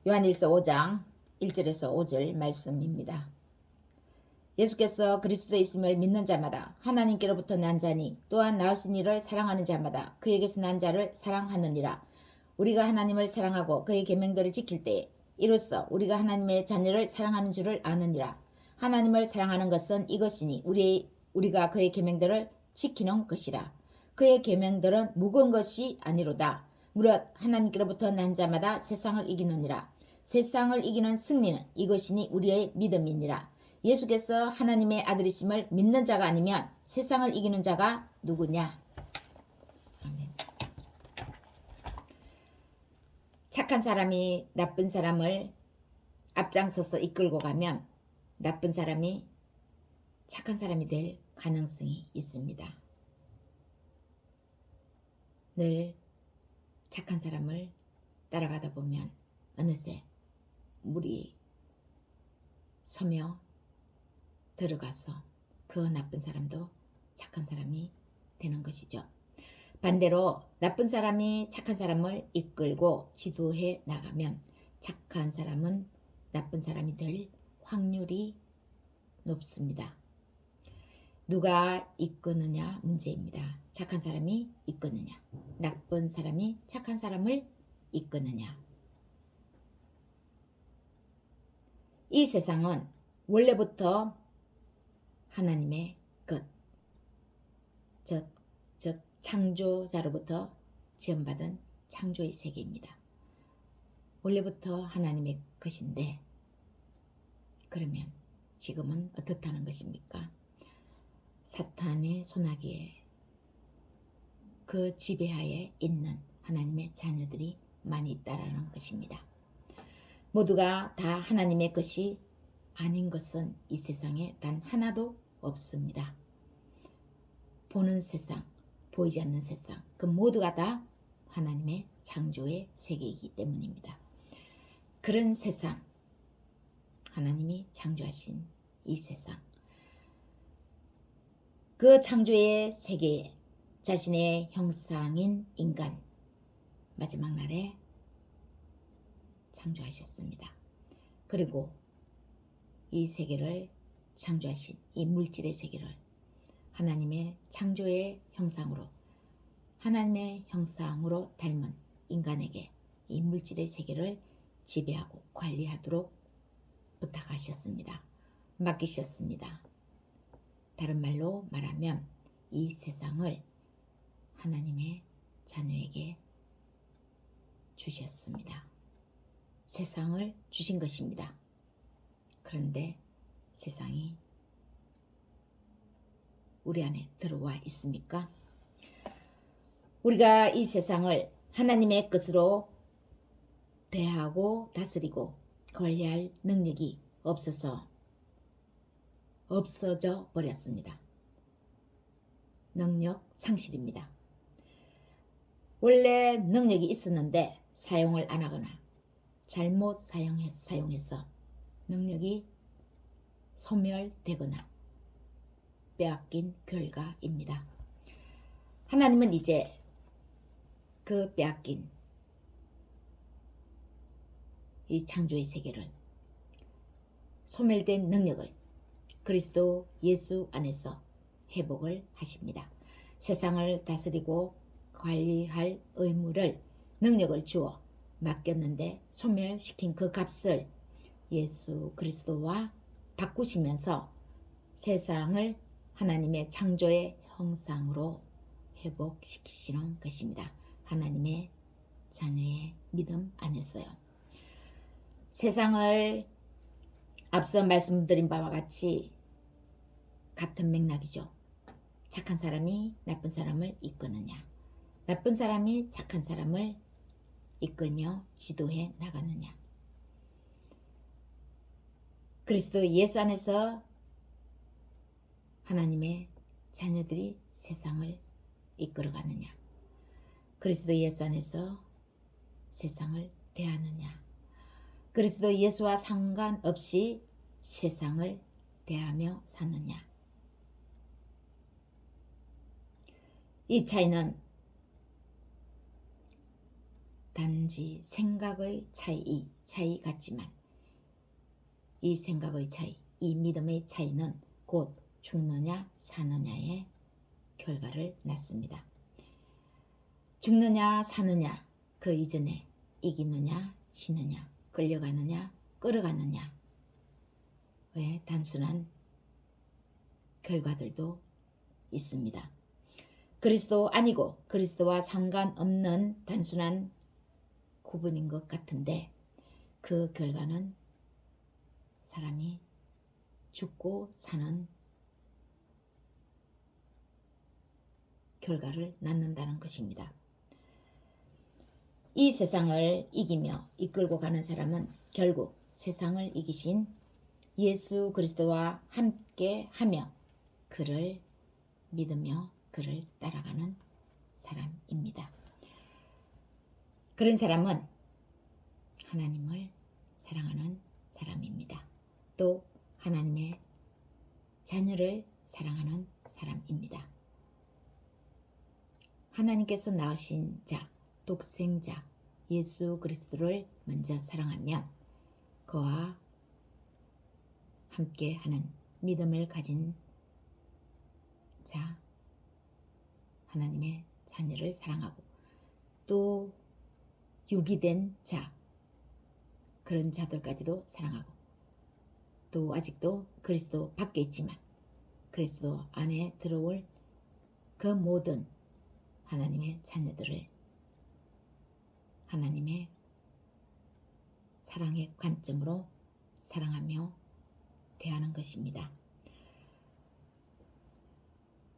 요한일서 5장 1절에서 5절 말씀입니다. 예수께서 그리스도에 있음을 믿는 자마다 하나님께로부터 난 자니 또한 나으신 이를 사랑하는 자마다 그에게서 난 자를 사랑하느니라. 우리가 하나님을 사랑하고 그의 계명들을 지킬 때에 이로써 우리가 하나님의 자녀를 사랑하는 줄을 아느니라. 하나님을 사랑하는 것은 이것이니 우리가 그의 계명들을 지키는 것이라. 그의 계명들은 무거운 것이 아니로다. 무릇 하나님께로부터 난 자마다 세상을 이기느니라. 세상을 이기는 승리는 이것이니 우리의 믿음이니라. 예수께서 하나님의 아들이심을 믿는 자가 아니면 세상을 이기는 자가 누구냐? 아멘. 착한 사람이 나쁜 사람을 앞장서서 이끌고 가면 나쁜 사람이 착한 사람이 될 가능성이 있습니다. 늘 착한 사람을 따라가다 보면 어느새 물이 서며 들어가서 그 나쁜 사람도 착한 사람이 되는 것이죠. 반대로 나쁜 사람이 착한 사람을 이끌고 지도해 나가면 착한 사람은 나쁜 사람이 될 확률이 높습니다. 누가 이끄느냐 문제입니다. 착한 사람이 이끄느냐, 나쁜 사람이 착한 사람을 이끄느냐. 이 세상은 원래부터 하나님의 것, 즉 창조자로부터 지원받은 창조의 세계입니다. 원래부터 하나님의 것인데 그러면 지금은 어떻다는 것입니까? 사탄의 소나기에 그 지배하에 있는 하나님의 자녀들이 많이 있다라는 것입니다. 모두가 다 하나님의 것이 아닌 것은 이 세상에 단 하나도 없습니다. 보는 세상, 보이지 않는 세상, 그 모두가 다 하나님의 창조의 세계이기 때문입니다. 그런 세상, 하나님이 창조하신 이 세상, 그 창조의 세계에 자신의 형상인 인간 마지막 날에 창조하셨습니다. 그리고 이 세계를 창조하신 이 물질의 세계를 하나님의 창조의 형상으로, 하나님의 형상으로 닮은 인간에게 이 물질의 세계를 지배하고 관리하도록 부탁하셨습니다. 맡기셨습니다. 다른 말로 말하면 이 세상을 하나님의 자녀에게 주셨습니다. 세상을 주신 것입니다. 그런데 세상이 우리 안에 들어와 있습니까? 우리가 이 세상을 하나님의 것으로 대하고 다스리고 관리할 능력이 없어져 버렸습니다. 능력 상실입니다. 원래 능력이 있었는데 사용을 안 하거나 잘못 사용해서 능력이 소멸되거나 빼앗긴 결과입니다. 하나님은 이제 그 빼앗긴 이 창조의 세계를, 소멸된 능력을 그리스도 예수 안에서 회복을 하십니다. 세상을 다스리고 관리할 의무를, 능력을 주어 맡겼는데 소멸시킨 그 값을 예수 그리스도와 바꾸시면서 세상을 하나님의 창조의 형상으로 회복시키시는 것입니다. 하나님의 자녀의 믿음 안에서요. 세상을 앞서 말씀드린 바와 같이 같은 맥락이죠. 착한 사람이 나쁜 사람을 이끄느냐, 나쁜 사람이 착한 사람을 이끌며 지도해 나가느냐. 그리스도 예수 안에서 하나님의 자녀들이 세상을 이끌어가느냐, 그리스도 예수 안에서 세상을 대하느냐, 그리스도 예수와 상관없이 세상을 대하며 사느냐. 이 차이는 단지 생각의 차이 같지만 이 생각의 차이, 이 믿음의 차이는 곧 죽느냐 사느냐의 결과를 낳습니다. 죽느냐 사느냐 그 이전에 이기느냐 지느냐 끌려가느냐 끌어가느냐의 단순한 결과들도 있습니다. 그리스도 아니고 그리스도와 상관없는 단순한 구분인 것 같은데 그 결과는 사람이 죽고 사는 결과를 낳는다는 것입니다. 이 세상을 이기며 이끌고 가는 사람은 결국 세상을 이기신 예수 그리스도와 함께 하며 그를 믿으며 그를 따라가는 사람입니다. 그런 사람은 하나님을 사랑하는 사람입니다. 또 하나님의 자녀를 사랑하는 사람입니다. 하나님께서 낳으신 자, 독생자 예수 그리스도를 먼저 사랑하면 그와 함께하는 믿음을 가진 자, 하나님의 자녀를 사랑하고 또 유기된 자, 그런 자들까지도 사랑하고 또 아직도 그리스도 밖에 있지만 그리스도 안에 들어올 그 모든 하나님의 자녀들을 하나님의 사랑의 관점으로 사랑하며 대하는 것입니다.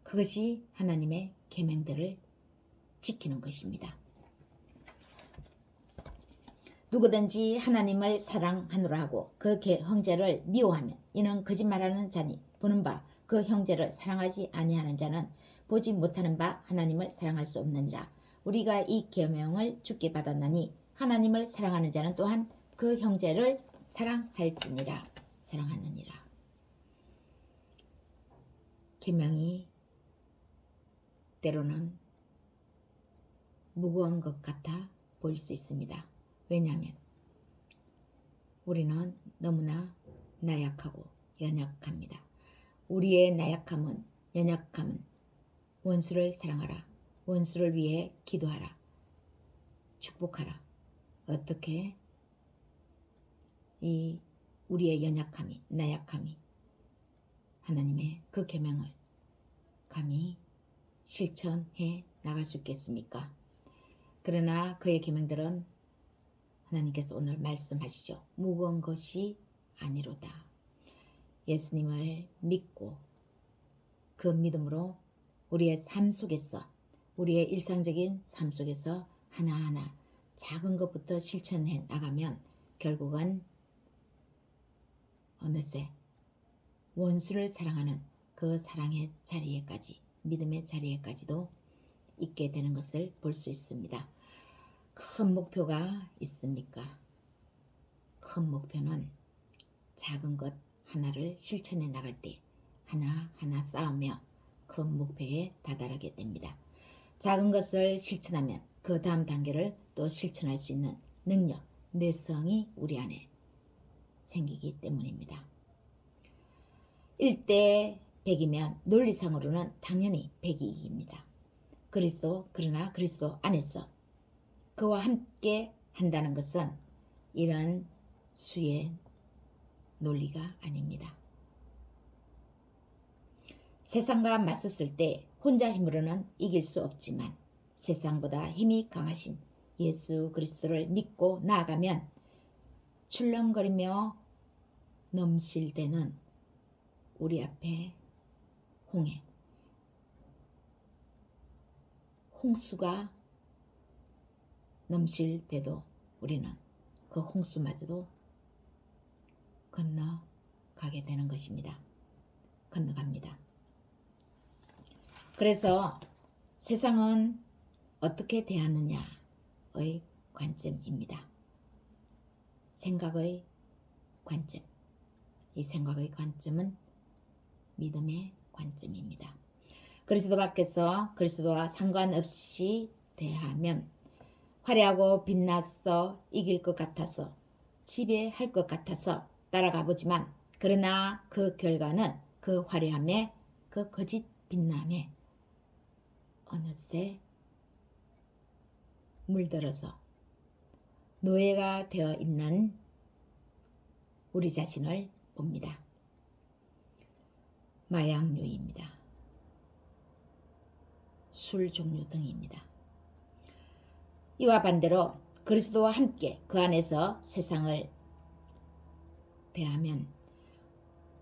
그것이 하나님의 계명들을 지키는 것입니다. 누구든지 하나님을 사랑하노라 하고 그 형제를 미워하면 이는 거짓말하는 자니 보는 바 그 형제를 사랑하지 아니하는 자는 보지 못하는 바 하나님을 사랑할 수 없느니라. 우리가 이 계명을 주께 받았나니 하나님을 사랑하는 자는 또한 그 형제를 사랑하느니라. 계명이 때로는 무거운 것 같아 보일 수 있습니다. 왜냐하면 우리는 너무나 나약하고 연약합니다. 우리의 나약함은 연약함은 원수를 사랑하라. 원수를 위해 기도하라. 축복하라. 어떻게 이 우리의 연약함이 나약함이 하나님의 그 계명을 감히 실천해 나갈 수 있겠습니까? 그러나 그의 계명들은 하나님께서 오늘 말씀하시죠. 무거운 것이 아니로다. 예수님을 믿고 그 믿음으로 우리의 삶 속에서 우리의 일상적인 삶 속에서 하나하나 작은 것부터 실천해 나가면 결국은 어느새 원수를 사랑하는 그 사랑의 자리에까지 믿음의 자리에까지도 있게 되는 것을 볼 수 있습니다. 큰 목표가 있습니까? 큰 목표는 작은 것 하나를 실천해 나갈 때 하나하나 쌓으며 큰 목표에 다다르게 됩니다. 작은 것을 실천하면 그 다음 단계를 또 실천할 수 있는 능력, 내성이 우리 안에 생기기 때문입니다. 1대 100이면 논리상으로는 당연히 100이 이깁니다. 그러나 그리스도 안에서 그와 함께 한다는 것은 이런 수의 논리가 아닙니다. 세상과 맞섰을 때 혼자 힘으로는 이길 수 없지만 세상보다 힘이 강하신 예수 그리스도를 믿고 나아가면 출렁거리며 넘실대는 우리 앞에 홍수가 넘실대도 우리는 그 홍수마저도 건너가게 되는 것입니다. 건너갑니다. 그래서 세상은 어떻게 대하느냐의 관점입니다. 생각의 관점. 이 생각의 관점은 믿음의 관점입니다. 그리스도 밖에서 그리스도와 상관없이 대하면 화려하고 빛나서 이길 것 같아서 지배할 것 같아서 따라가 보지만 그러나 그 결과는 그 화려함에 그 거짓 빛남에 어느새 물들어서 노예가 되어 있는 우리 자신을 봅니다. 마약류입니다. 술 종류 등입니다. 이와 반대로 그리스도와 함께 그 안에서 세상을 대하면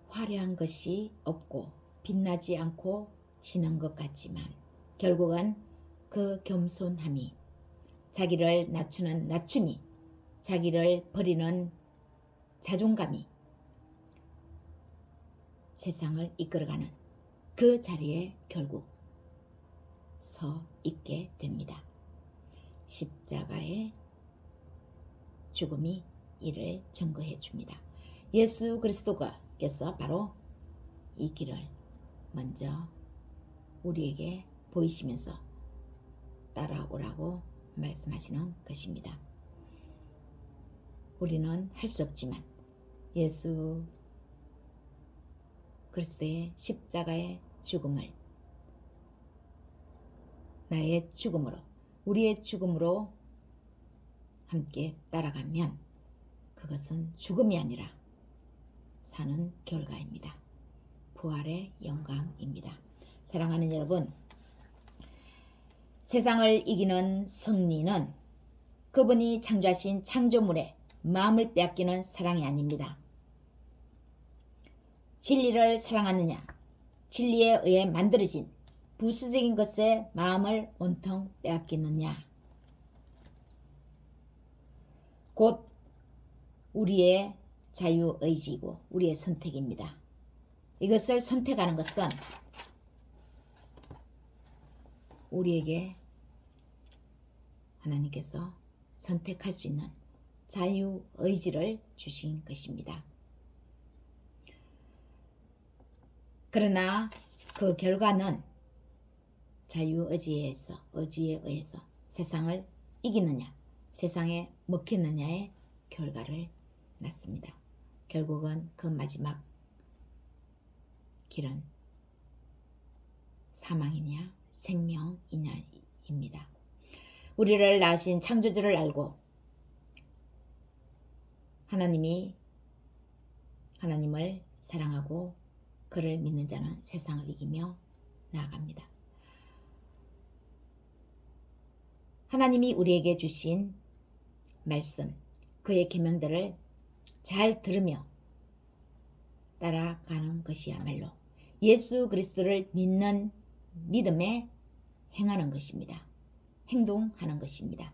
화려한 것이 없고 빛나지 않고 지는 것 같지만 결국은 그 겸손함이, 자기를 낮추는 낮춤이, 자기를 버리는 자존감이 세상을 이끌어가는 그 자리에 결국 서 있게 됩니다. 십자가의 죽음이 이를 증거해 줍니다. 예수 그리스도께서 바로 이 길을 먼저 우리에게 보이시면서 따라오라고 말씀하시는 것입니다. 우리는 할 수 없지만 예수 그리스도의 십자가의 죽음을 나의 죽음으로, 우리의 죽음으로 함께 따라가면 그것은 죽음이 아니라 사는 결과입니다. 부활의 영광입니다. 사랑하는 여러분, 세상을 이기는 승리는 그분이 창조하신 창조물에 마음을 빼앗기는 사랑이 아닙니다. 진리를 사랑하느냐, 진리에 의해 만들어진 부수적인 것에 마음을 온통 빼앗기느냐, 곧 우리의 자유의지이고 우리의 선택입니다. 이것을 선택하는 것은 우리에게 하나님께서 선택할 수 있는 자유의지를 주신 것입니다. 그러나 그 결과는 자유의지에 의해서 세상을 이기느냐, 세상에 먹히느냐의 결과를 낳습니다. 결국은 그 마지막 길은 사망이냐 생명이냐입니다. 우리를 낳으신 창조주를 알고 하나님을 사랑하고 그를 믿는 자는 세상을 이기며 나아갑니다. 하나님이 우리에게 주신 말씀, 그의 계명들을 잘 들으며 따라가는 것이야말로 예수 그리스도를 믿는 믿음에 행하는 것입니다. 행동하는 것입니다.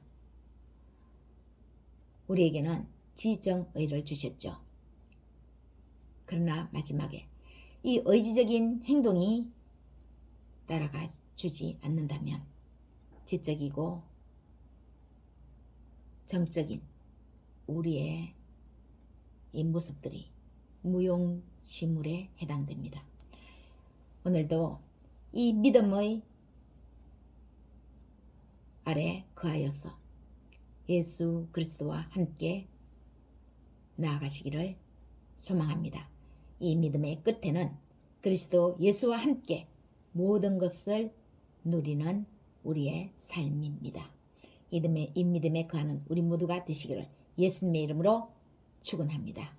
우리에게는 지정의를 주셨죠. 그러나 마지막에 이 의지적인 행동이 따라가 주지 않는다면 지적이고 정적인 우리의 이 모습들이 무용지물에 해당됩니다. 오늘도 이 믿음의 아래 거하여서 예수 그리스도와 함께 나아가시기를 소망합니다. 이 믿음의 끝에는 그리스도 예수와 함께 모든 것을 누리는 우리의 삶입니다. 이 믿음에 거하는 우리 모두가 되시기를 예수님의 이름으로 축원합니다.